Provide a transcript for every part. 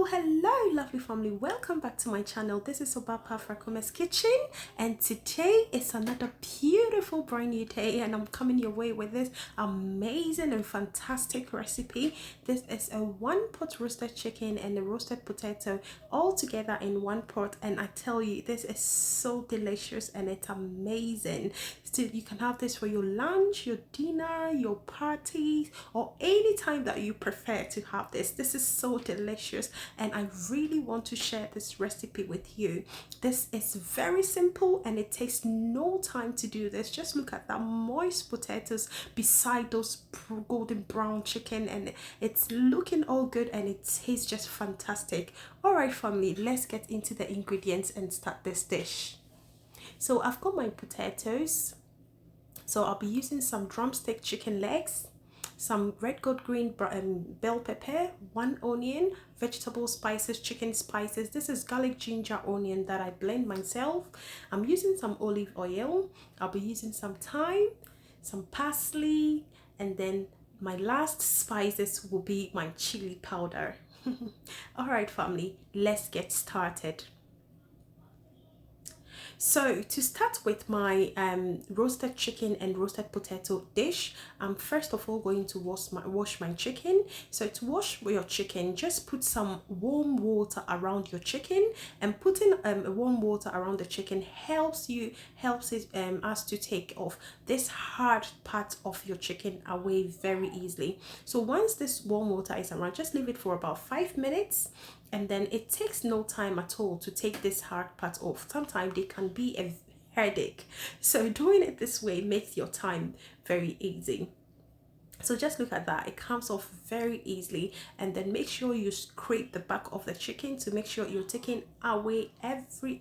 Hello lovely family, welcome back to my channel. This is Obaapa Afrakomaa's kitchen, and today is another beautiful brand new day, and I'm coming your way with this amazing and fantastic recipe. This is a one pot roasted chicken and a roasted potato all together in one pot, and I tell you, this is so delicious and it's amazing. So you can have this for your lunch, your dinner, your parties, or any time that you prefer to have this. This is so delicious, and I really want to share this recipe with you. This is very simple and it takes no time to do this. Just look at that moist potatoes beside those golden brown chicken, and it's looking all good and it tastes just fantastic. All right family, let's get into the ingredients and start this dish. So I've got my potatoes, so I'll be using some drumstick chicken legs, some red gold green bell pepper, 1 onion, vegetable spices, chicken spices. This is garlic ginger onion that I blend myself. I'm using some olive oil. I'll be using some thyme, some parsley, and then my last spices will be my chili powder. All right family, let's get started. So to start with my roasted chicken and roasted potato dish, I'm first of all going to wash my chicken. So to wash your chicken, just put some warm water around your chicken, and putting warm water around the chicken helps us to take off this hard part of your chicken away very easily. So once this warm water is around, just leave it for about 5 minutes, and then it takes no time at all to take this hard part off. Sometimes they can be a headache, so doing it this way makes your time very easy. So just look at that, it comes off very easily. And then make sure you scrape the back of the chicken to make sure you're taking away every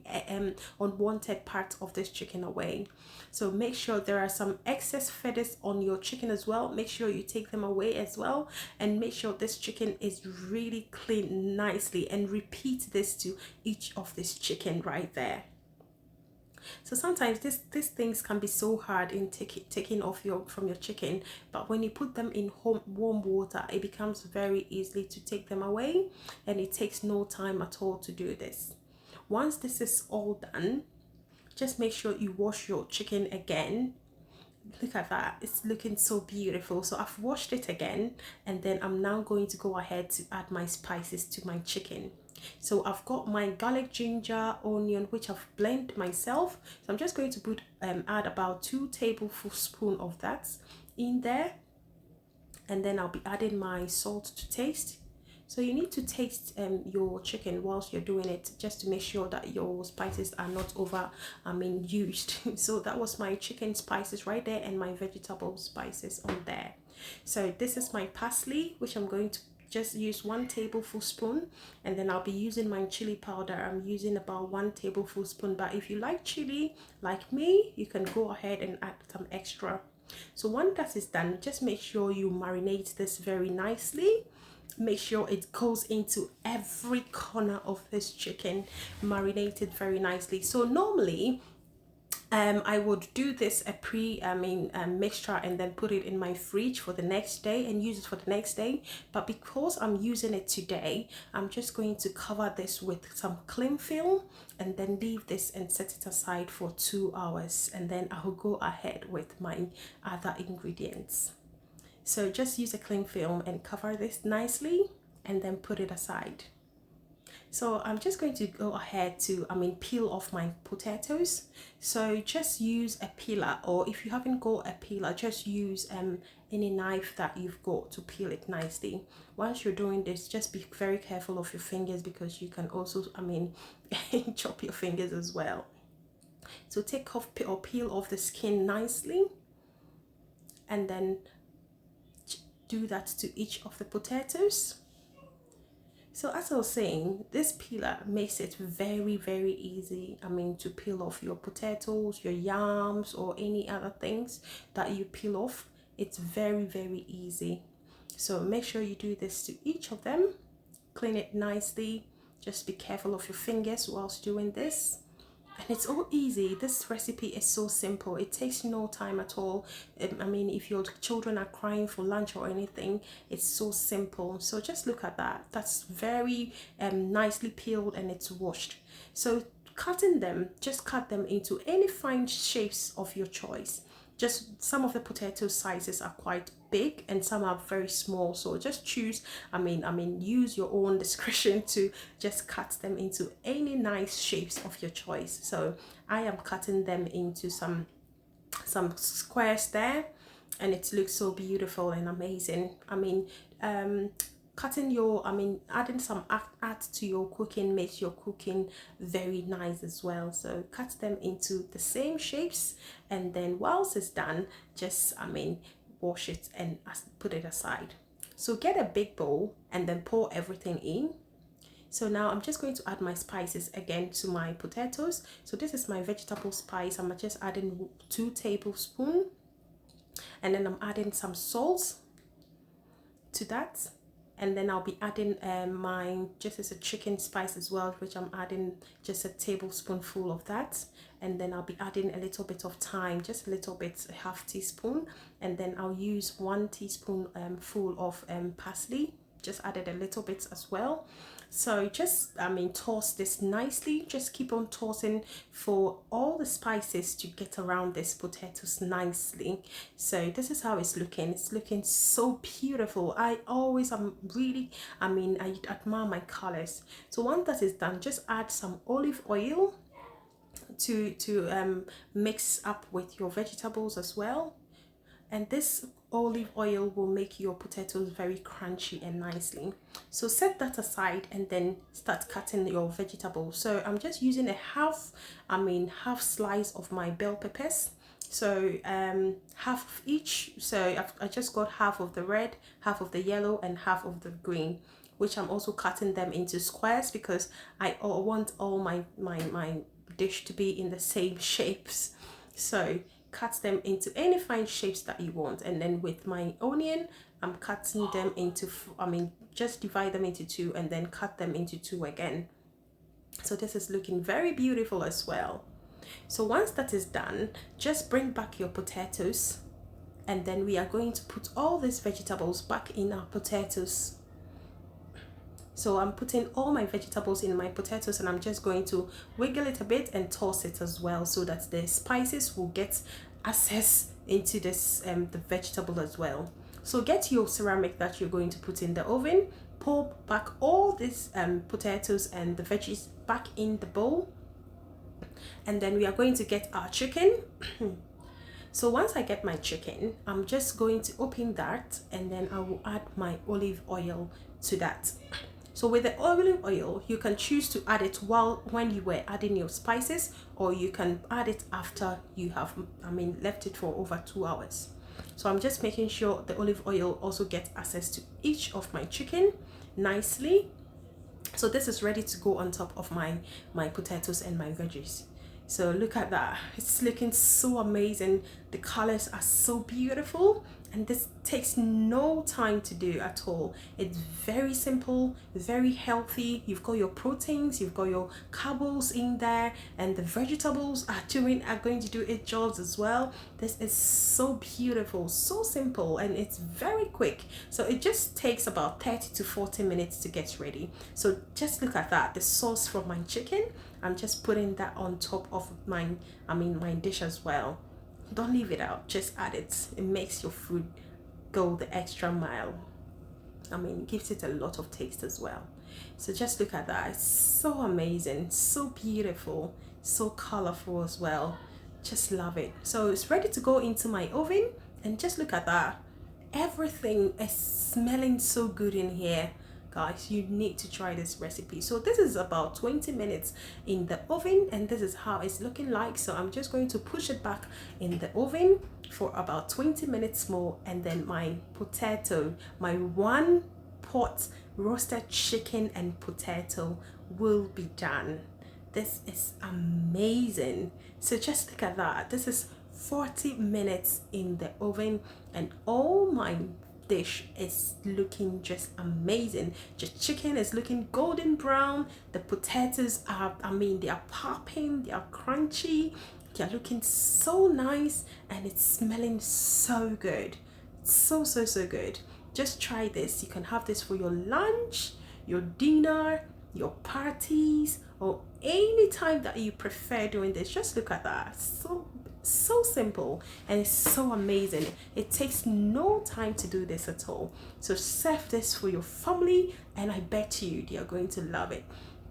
unwanted part of this chicken away. So make sure there are some excess feathers on your chicken as well. Make sure you take them away as well, and make sure this chicken is really clean nicely, and repeat this to each of this chicken right there. So sometimes these things can be so hard in taking off from your chicken, but when you put them in warm water, it becomes very easy to take them away, and it takes no time at all to do this. Once this is all done, just make sure you wash your chicken again. Look at that, it's looking so beautiful. So I've washed it again, and then I'm now going to go ahead to add my spices to my chicken. So I've got my garlic ginger onion, which I've blended myself. So I'm just going to put add about 2 tablespoons of that in there, and then I'll be adding my salt to taste. So you need to taste your chicken whilst you're doing it, just to make sure that your spices are not used. So that was my chicken spices right there, and my vegetable spices on there. So this is my parsley, which I'm going to just use 1 tablespoon, and then I'll be using my chili powder. I'm using about 1 tablespoon, but if you like chili like me, you can go ahead and add some extra. So once that is done, just make sure you marinate this very nicely. Make sure it goes into every corner of this chicken, marinated very nicely. So normally I would do this mixture and then put it in my fridge for the next day and use it for the next day. But because I'm using it today, I'm just going to cover this with some cling film, and then leave this and set it aside for 2 hours, and then I'll go ahead with my other ingredients. So just use a cling film and cover this nicely, and then put it aside. So I'm just going to go ahead to peel off my potatoes. So just use a peeler, or if you haven't got a peeler, just use any knife that you've got to peel it nicely. Once you're doing this, just be very careful of your fingers, because you can also chop your fingers as well. So take off or peel off the skin nicely, and then do that to each of the potatoes. So as I was saying, this peeler makes it very easy to peel off your potatoes, your yams, or any other things that you peel off. It's very easy. So make sure you do this to each of them. Clean it nicely. Just be careful of your fingers whilst doing this. And it's all easy. This recipe is so simple. It takes no time at all. I mean, if your children are crying for lunch or anything, it's so simple. So just look at that. That's very nicely peeled and it's washed. So cutting them, just cut them into any fine shapes of your choice. Just some of the potato sizes are quite big and some are very small, so just choose, use your own discretion to just cut them into any nice shapes of your choice. So I am cutting them into some squares there, and it looks so beautiful and amazing. Cutting your adding some art to your cooking makes your cooking very nice as well. So cut them into the same shapes, and then whilst it's done, just wash it and put it aside. So get a big bowl and then pour everything in. So now I'm just going to add my spices again to my potatoes. So this is my vegetable spice. I'm just adding 2 tablespoons, and then I'm adding some salt to that. And then I'll be adding mine just as a chicken spice as well, which I'm adding just a tablespoonful of that. And then I'll be adding a little bit of thyme, just a little bit, a half teaspoon. And then I'll use 1 teaspoon full of parsley, just added a little bit as well. So just toss this nicely. Just keep on tossing for all the spices to get around this potatoes nicely. So this is how it's looking. It's looking so beautiful. I admire my colors. So once that is done, just add some olive oil to mix up with your vegetables as well. And this olive oil will make your potatoes very crunchy and nicely. So set that aside and then start cutting your vegetables. So I'm just using a half slice of my bell peppers. So half of each. So I just got half of the red, half of the yellow, and half of the green, which I'm also cutting them into squares because I want all my dish to be in the same shapes. So cut them into any fine shapes that you want. And then with my onion, I'm cutting them into just divide them into 2 and then cut them into 2 again. So this is looking very beautiful as well. So once that is done, just bring back your potatoes, and then we are going to put all these vegetables back in our potatoes. So I'm putting all my vegetables in my potatoes, and I'm just going to wiggle it a bit and toss it as well, so that the spices will get access into this the vegetable as well. So get your ceramic that you're going to put in the oven, pour back all these potatoes and the veggies back in the bowl, and then we are going to get our chicken. So once I get my chicken, I'm just going to open that, and then I will add my olive oil to that. So with the olive oil, you can choose to add it when you were adding your spices, or you can add it after you have left it for over 2 hours. So I'm just making sure the olive oil also gets access to each of my chicken nicely. So this is ready to go on top of my potatoes and my veggies. So look at that. It's looking so amazing. The colors are so beautiful, and this takes no time to do at all. It's very simple, very healthy. You've got your proteins, you've got your carbs in there, and the vegetables are going to do its jobs as well. This is so beautiful, so simple, and it's very quick. So it just takes about 30 to 40 minutes to get ready. So just look at that. The sauce from my chicken, I'm just putting that on top of my dish as well. Don't leave it out, just add it. It makes your food go the extra mile. It gives it a lot of taste as well. So just look at that. It's so amazing, so beautiful, so colorful as well. Just love it. So it's ready to go into my oven, and just look at that. Everything is smelling so good in here. Guys, you need to try this recipe. So this is about 20 minutes in the oven, and this is how it's looking like. So I'm just going to push it back in the oven for about 20 minutes more, and then my 1 pot roasted chicken and potato will be done. This is amazing. So just look at that. This is 40 minutes in the oven, and all my dish is looking just amazing. Just chicken is looking golden brown. The potatoes are, I mean, they are popping, they are crunchy, they are looking so nice, and it's smelling so good. So so good. Just try this. You can have this for your lunch, your dinner, your parties, or any time that you prefer doing this. Just look at that. So simple, and it's so amazing. It takes no time to do this at all. So serve this for your family, and I bet you they are going to love it.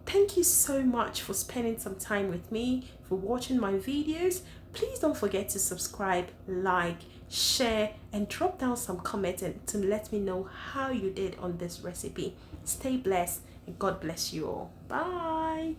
Thank you so much for spending some time with me, for watching my videos. Please don't forget to subscribe, like, share, and drop down some comments and to let me know how you did on this recipe. Stay blessed, and God bless you all. Bye.